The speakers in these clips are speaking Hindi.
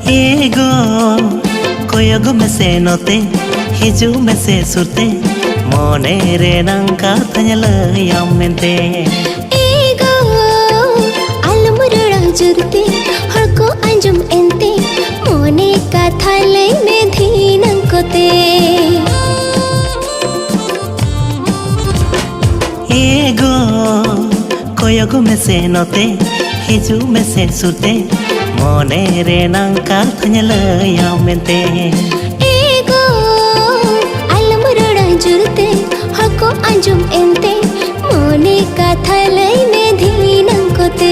एगो कोयगो में से नोते हिजू में से सुरते मोने रे नंका थंजला यामेंते एगो अलमुरड़ा जुरते हड़को अंजुम एंते मोने का थाले में धीनंग कोते एगो कोयगो में से नोते हिजू में से सुरते मोने रे नंका थंजला यामेंते एगो अलमुरड़ा जुरते हड़को अंजुम एंते मोने का थाले में धीनंग कोते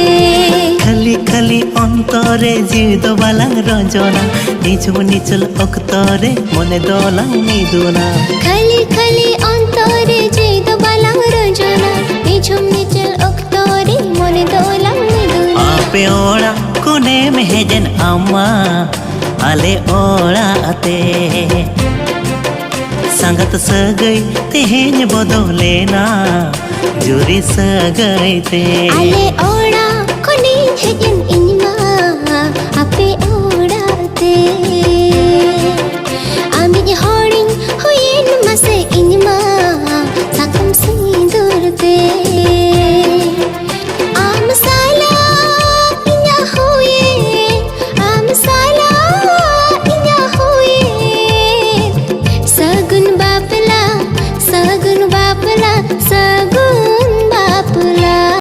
खाली खाली अंतरे जीद बाला रंजना निचु निचल अक्तरे मने दोला निदुना खाली खाली अंतरे जीद बाला रंजना निचु निचल अक्तरे मने दोला निदुना आपे ओड़ा कोने में हेजन अम्मा आले ओड़ा आते संगत सगई तेहेन बदलेना जुरी सगई ते आले ओड़ा कोने हेजन इनमा आपे ओड़ाते आमी